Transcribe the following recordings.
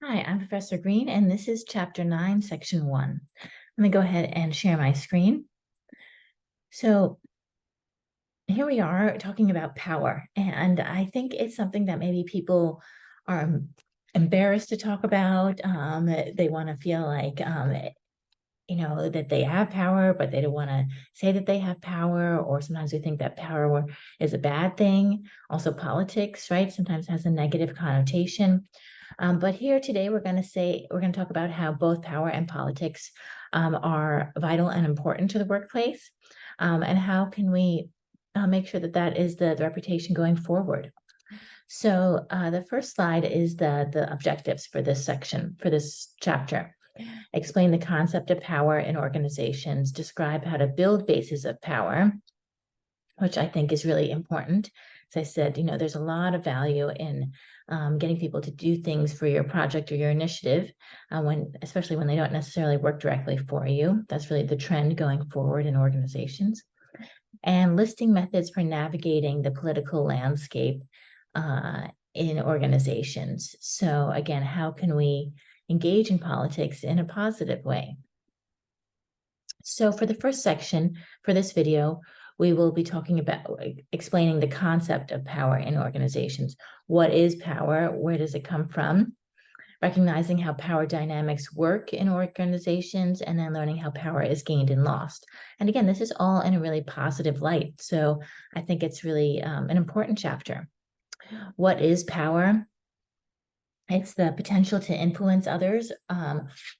Hi, I'm Professor Green, and this is Chapter 9, Section 1. Let me go ahead and share my screen. So here we are talking about power, and I think it's something that maybe people are embarrassed to talk about. They want to feel like, that they have power, but they don't want to say that they have power, or sometimes we think that power is a bad thing. Also, politics, right, sometimes has a negative connotation. But here today, we're going to talk about how both power and politics are vital and important to the workplace, and how can we make sure that that is the reputation going forward. So the first slide is the objectives for this section, for this chapter. Explain the concept of power in organizations, describe how to build bases of power, which I think is really important. As I said, there's a lot of value in getting people to do things for your project or your initiative, especially when they don't necessarily work directly for you. That's really the trend going forward in organizations. And listing methods for navigating the political landscape in organizations. So again, how can we engage in politics in a positive way? So for the first section for this video, we will be talking about explaining the concept of power in organizations. What is power? Where does it come from? Recognizing how power dynamics work in organizations, and then learning how power is gained and lost. And again, this is all in a really positive light. So I think it's really an important chapter. What is power? It's the potential to influence others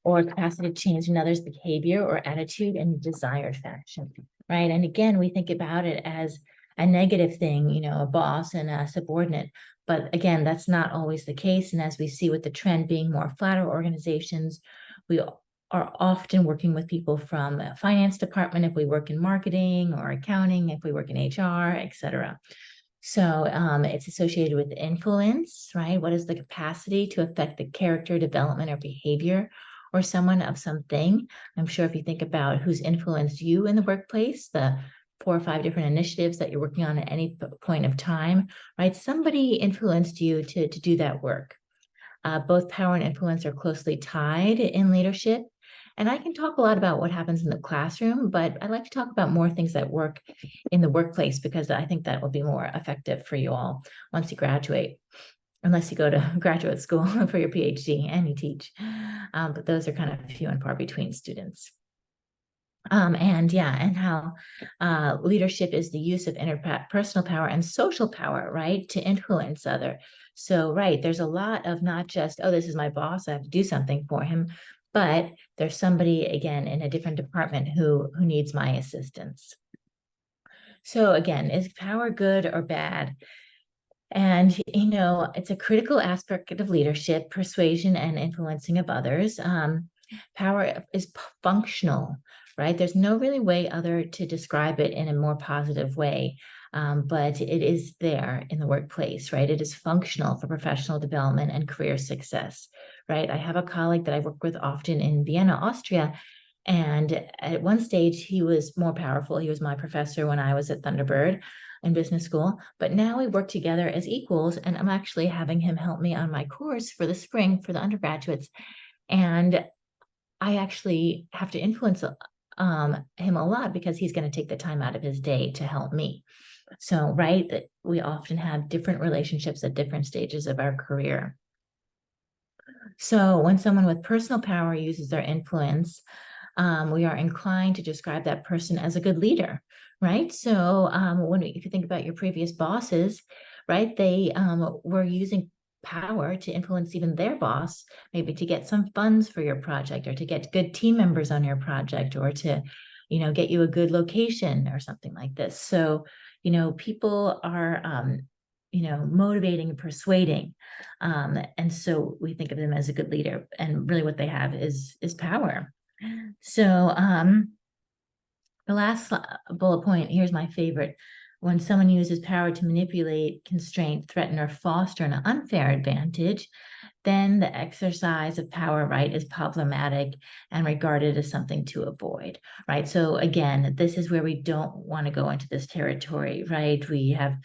or capacity to change another's behavior or attitude in a desired fashion, right? And again, we think about it as a negative thing, a boss and a subordinate. But again, that's not always the case. And as we see with the trend being more flatter organizations, we are often working with people from a finance department if we work in marketing, or accounting if we work in HR, et cetera. So it's associated with influence, right? What is the capacity to affect the character, development, or behavior or someone of something? I'm sure if you think about who's influenced you in the workplace, the 4 or 5 different initiatives that you're working on at any point of time, right? Somebody influenced you to do that work. Both power and influence are closely tied in leadership. And I can talk a lot about what happens in the classroom, but I'd like to talk about more things that work in the workplace, because I think that will be more effective for you all once you graduate, unless you go to graduate school for your PhD and you teach. But those are kind of few and far between students. And how leadership is the use of interpersonal power and social power, right, to influence other. So, right, there's a lot of not just, oh, this is my boss, I have to do something for him, but there's somebody, again, in a different department who needs my assistance. So again, is power good or bad? And, it's a critical aspect of leadership, persuasion, and influencing of others. Power is functional, right? There's no really way other to describe it in a more positive way, but it is there in the workplace, right? It is functional for professional development and career success, right? I have a colleague that I work with often in Vienna, Austria, and at one stage, he was more powerful. He was my professor when I was at Thunderbird in business school, but now we work together as equals, and I'm actually having him help me on my course for the spring for the undergraduates. And I actually have to influence him a lot because he's going to take the time out of his day to help me. So, right, that we often have different relationships at different stages of our career. So when someone with personal power uses their influence, we are inclined to describe that person as a good leader, right? So if you think about your previous bosses, right, they were using power to influence even their boss, maybe to get some funds for your project, or to get good team members on your project, or to, get you a good location or something like this. So, people are, motivating and persuading. And so we think of them as a good leader, and really what they have is power. So the last bullet point, here's my favorite. When someone uses power to manipulate, constrain, threaten, or foster an unfair advantage, then the exercise of power, right, is problematic and regarded as something to avoid, right? So again, this is where we don't want to go into this territory, right? We have,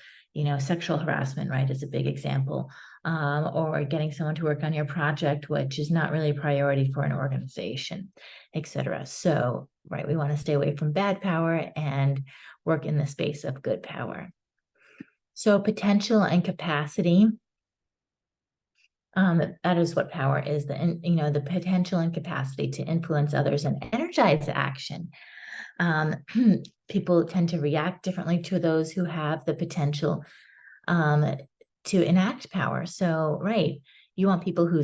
sexual harassment, right, is a big example or getting someone to work on your project, which is not really a priority for an organization, etc. So, right, we want to stay away from bad power and work in the space of good power. So potential and capacity, that is what power is, the potential and capacity to influence others and energize action. People tend to react differently to those who have the potential to enact power. So, right, you want people who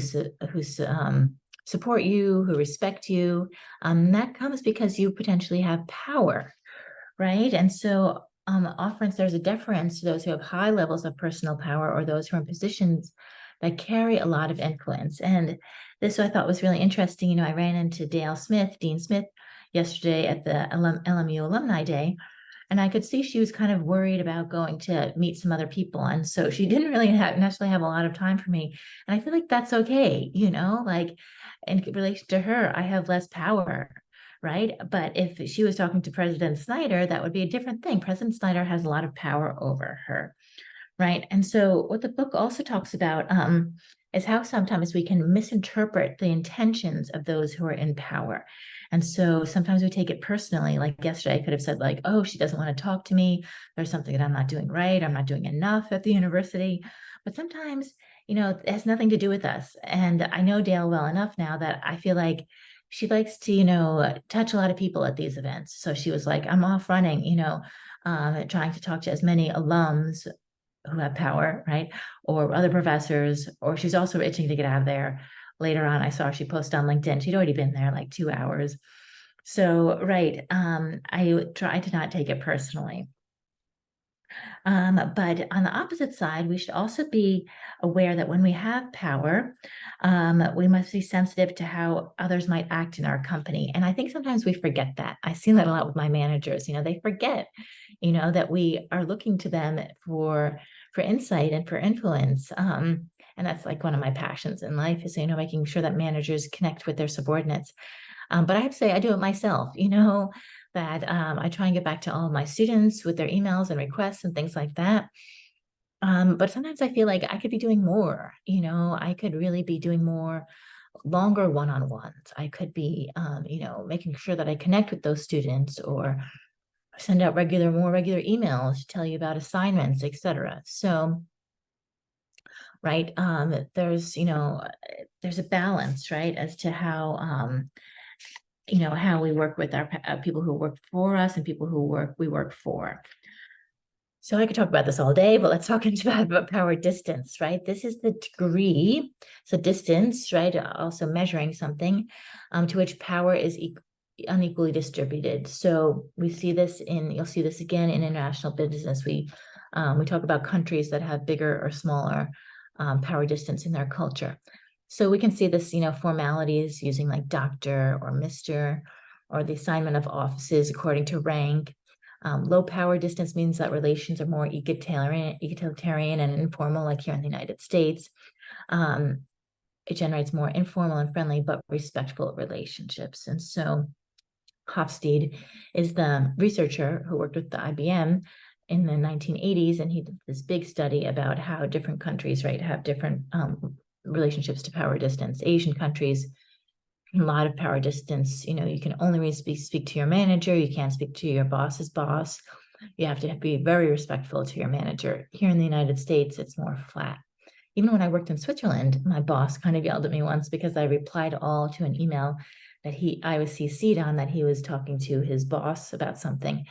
support you, who respect you. That comes because you potentially have power, right? And so often there's a deference to those who have high levels of personal power or those who are in positions that carry a lot of influence. And this I thought was really interesting. I ran into Dean Smith, yesterday at the LMU Alumni Day, and I could see she was kind of worried about going to meet some other people. And so she didn't really necessarily have a lot of time for me. And I feel like that's okay, like in relation to her, I have less power, right? But if she was talking to President Snyder, that would be a different thing. President Snyder has a lot of power over her, right? And so what the book also talks about is how sometimes we can misinterpret the intentions of those who are in power. And so sometimes we take it personally. Like yesterday, I could have said like, oh, she doesn't want to talk to me. There's something that I'm not doing right. I'm not doing enough at the university. But sometimes, it has nothing to do with us. And I know Dale well enough now that I feel like she likes to, touch a lot of people at these events. So she was like, I'm off running, trying to talk to as many alums who have power, right? Or other professors, or she's also itching to get out of there. Later on, I saw she posted on LinkedIn. She'd already been there like 2 hours. So, right, I try to not take it personally. But on the opposite side, we should also be aware that when we have power, we must be sensitive to how others might act in our company. And I think sometimes we forget that. I see that a lot with my managers. They forget, that we are looking to them for insight and for influence. And that's like one of my passions in life is, making sure that managers connect with their subordinates. But I have to say, I do it myself, that I try and get back to all of my students with their emails and requests and things like that. But sometimes I feel like I could be doing more, I could really be doing more longer one-on-ones. I could be, making sure that I connect with those students or send out more regular emails to tell you about assignments, etc. So, right, there's a balance, right, as to how how we work with our people who work for us and people we work for. So I could talk about this all day, but let's talk about power distance, right? This is the degree, so distance, right? Also measuring something to which power is unequally distributed. So you'll see this again in international business. We talk about countries that have bigger or smaller power distance in their culture. So we can see this, formalities using like doctor or Mr. or the assignment of offices according to rank. Low power distance means that relations are more egalitarian and informal, like here in the United States. It generates more informal and friendly but respectful relationships. And so Hofstede is the researcher who worked with the IBM in the 1980s, and he did this big study about how different countries, right, have different relationships to power distance. Asian countries, a lot of power distance. You can only really speak to your manager. You can't speak to your boss's boss. You have to be very respectful to your manager. Here in the United States, it's more flat. Even when I worked in Switzerland, my boss kind of yelled at me once because I replied all to an email that I was CC'd on, that he was talking to his boss about something.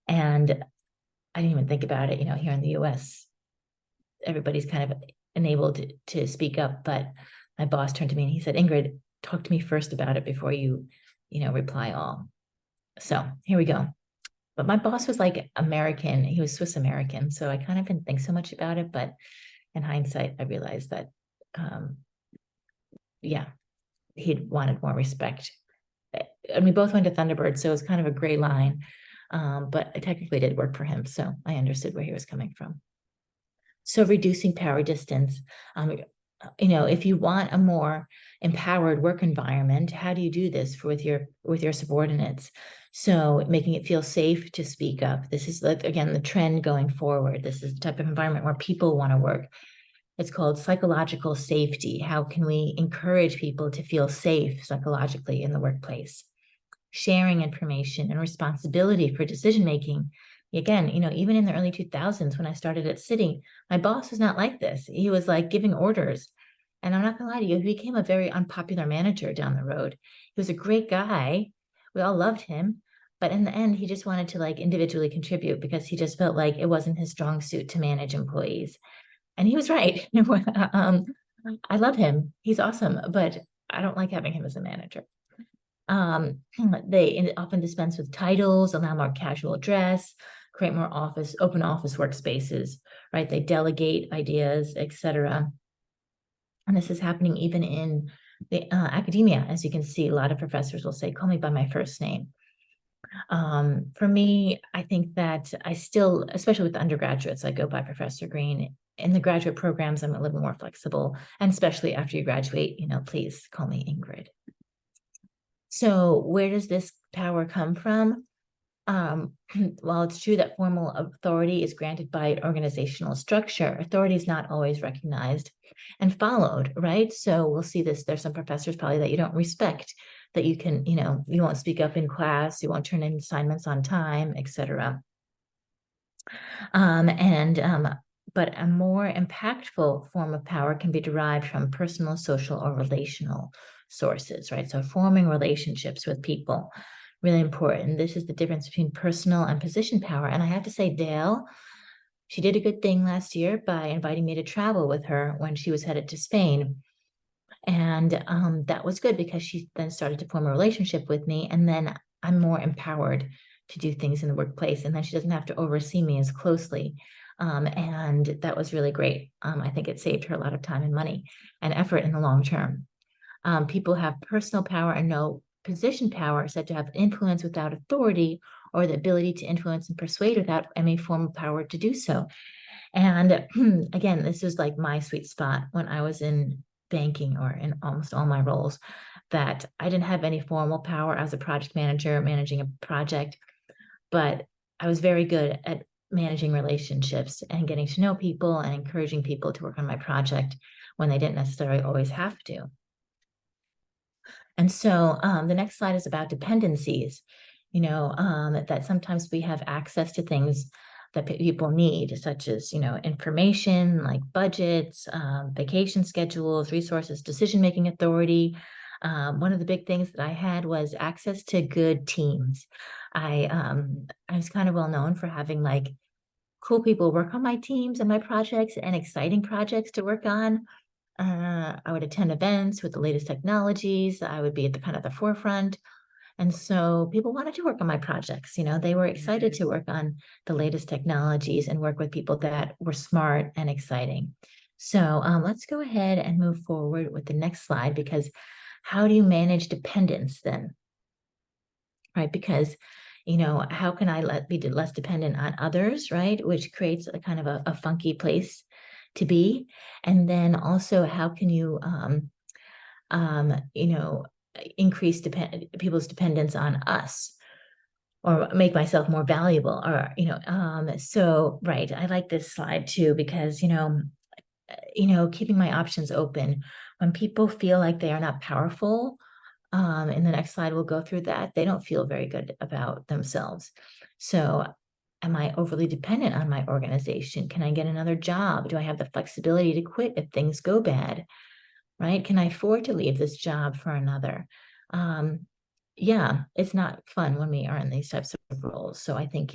And I didn't even think about it. Here in the US, everybody's kind of enabled to speak up, but my boss turned to me and he said, Ingrid, talk to me first about it before you reply all. So here we go. But my boss was like American. He was Swiss American. So I kind of didn't think so much about it, but in hindsight, I realized that, he'd wanted more respect. And we both went to Thunderbird, so it was kind of a gray line. But it technically did work for him. So I understood where he was coming from. So reducing power distance, if you want a more empowered work environment, how do you do this with your subordinates? So making it feel safe to speak up. This is again the trend going forward. This is the type of environment where people want to work. It's called psychological safety. How can we encourage people to feel safe psychologically in the workplace? Sharing information and responsibility for decision making. Again, even in the early 2000s when I started at Citi, my boss was not like this. He was like giving orders. And I'm not gonna lie to you, he became a very unpopular manager down the road. He was a great guy. We all loved him. But in the end, he just wanted to like individually contribute because he just felt like it wasn't his strong suit to manage employees. And he was right. I love him. He's awesome, but I don't like having him as a manager. They often dispense with titles, allow more casual dress, create more open office workspaces, right? They delegate ideas, etc. And this is happening even in the academia. As you can see, a lot of professors will say, call me by my first name. For me, I think that I still, especially with the undergraduates, I go by Professor Green. In the graduate programs, I'm a little more flexible. And especially after you graduate, please call me Ingrid. So where does this power come from? While it's true that formal authority is granted by organizational structure, authority is not always recognized and followed, right? So we'll see this. There's some professors probably that you don't respect, that you can, you won't speak up in class, you won't turn in assignments on time, etc. But a more impactful form of power can be derived from personal, social, or relational sources, right? So forming relationships with people, really important. This is the difference between personal and position power. And I have to say, Dale, she did a good thing last year by inviting me to travel with her when she was headed to Spain. And that was good because she then started to form a relationship with me. And then I'm more empowered to do things in the workplace. And then she doesn't have to oversee me as closely. And that was really great. I think it saved her a lot of time and money and effort in the long term. People have personal power and no position power, said to have influence without authority, or the ability to influence and persuade without any form of power to do so. And again, this is like my sweet spot when I was in banking or in almost all my roles, that I didn't have any formal power as a project manager managing a project, but I was very good at managing relationships and getting to know people and encouraging people to work on my project when they didn't necessarily always have to. And so the next slide is about dependencies, that sometimes we have access to things that people need, such as, information like budgets, vacation schedules, resources, decision-making authority. One of the big things that I had was access to good teams. I was kind of well known for having like cool people work on my teams and my projects and exciting projects to work on. I would attend events with the latest technologies. I would be at the kind of the forefront. And so people wanted to work on my projects. They were excited to work on the latest technologies and work with people that were smart and exciting. So let's go ahead and move forward with the next slide, because how do you manage dependence then? Right? Because, how can I be less dependent on others, right? Which creates a kind of a funky place to be. And then also, how can you, increase people's dependence on us, or make myself more valuable, or, so, right. I like this slide too, because, keeping my options open when people feel like they are not powerful. In the next slide, we'll go through that. They don't feel very good about themselves. So am I overly dependent on my organization? Can I get another job? Do I have the flexibility to quit if things go bad? Right? Can I afford to leave this job for another? Yeah, it's not fun when we are in these types of roles. So I think,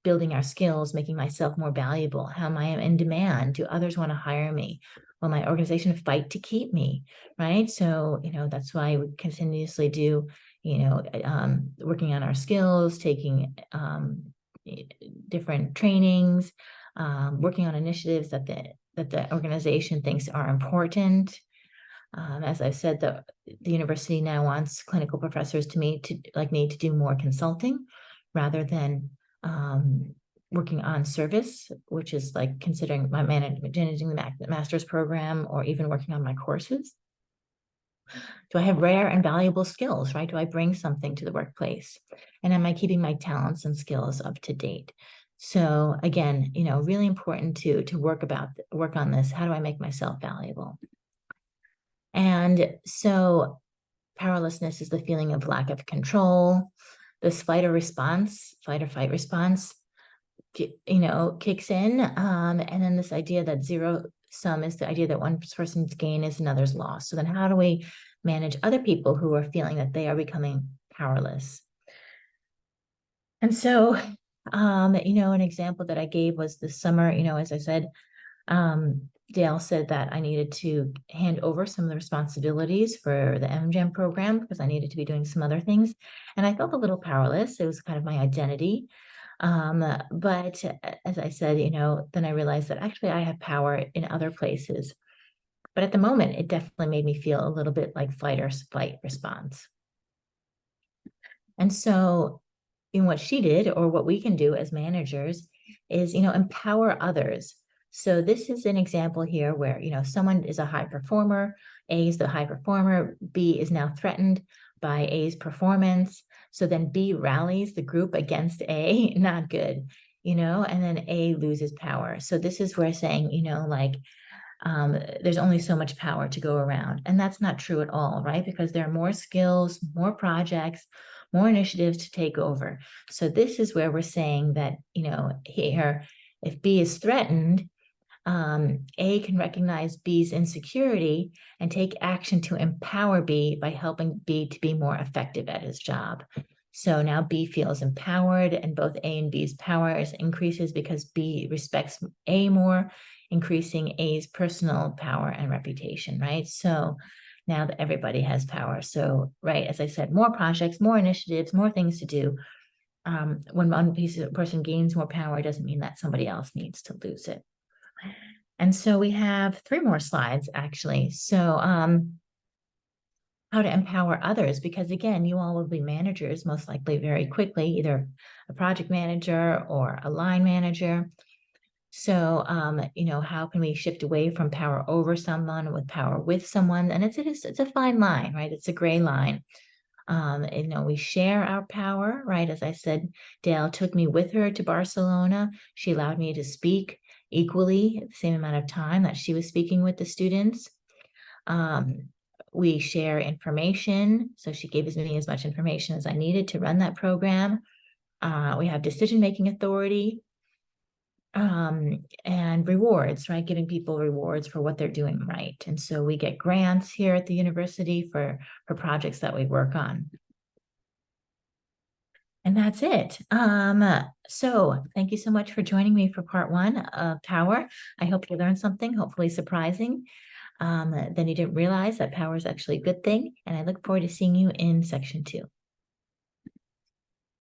building our skills, making myself more valuable. How am I in demand? Do others want to hire me? Will my organization fight to keep me? Right? So, that's why we continuously do, working on our skills, taking different trainings, working on initiatives that the organization thinks are important. As I've said, the university now wants clinical professors to do more consulting rather than working on service, which is like considering managing the master's program, or even working on my courses. Do I have rare and valuable skills, right? Do I bring something to the workplace? And am I keeping my talents and skills up to date? So again, really important to work on this. How do I make myself valuable? And so powerlessness is the feeling of lack of control. This fight or fight response, kicks in. And then this idea that zero sum is the idea that one person's gain is another's loss. So then how do we manage other people who are feeling that they are becoming powerless? And so, an example that I gave was this summer, as I said, Dale said that I needed to hand over some of the responsibilities for the MGM program because I needed to be doing some other things. And I felt a little powerless. It was kind of my identity. But as I said, then I realized that actually I have power in other places. But at the moment, it definitely made me feel a little bit like fight or flight response. And so, what she did, or what we can do as managers, is, empower others. So this is an example here where, someone is a high performer, A is the high performer, B is now threatened by A's performance. So then B rallies the group against A, not good, and then A loses power. So this is where saying, there's only so much power to go around. And that's not true at all, right? Because there are more skills, more projects, more initiatives to take over. So this is where we're saying that, here, if B is threatened, A can recognize B's insecurity and take action to empower B by helping B to be more effective at his job. So now B feels empowered, and both A and B's power increases because B respects A more, increasing A's personal power and reputation, right? So now that everybody has power. So, right, as I said, more projects, more initiatives, more things to do. When one person gains more power, doesn't mean that somebody else needs to lose it. And so we have 3 more slides, actually. So how to empower others, because again, you all will be managers most likely very quickly, either a project manager or a line manager. So, how can we shift away from power over someone with power with someone? And it's a fine line, right? It's a gray line. We share our power, right? As I said, Dale took me with her to Barcelona. She allowed me to speak equally at the same amount of time that she was speaking with the students. We share information. So she gave me as much information as I needed to run that program. We have decision-making authority. And rewards, right? Giving people rewards for what they're doing right. And so we get grants here at the university for projects that we work on. And that's it. So thank you so much for joining me for part 1 of Power. I hope you learned something, hopefully surprising. Then you didn't realize that power is actually a good thing. And I look forward to seeing you in section 2.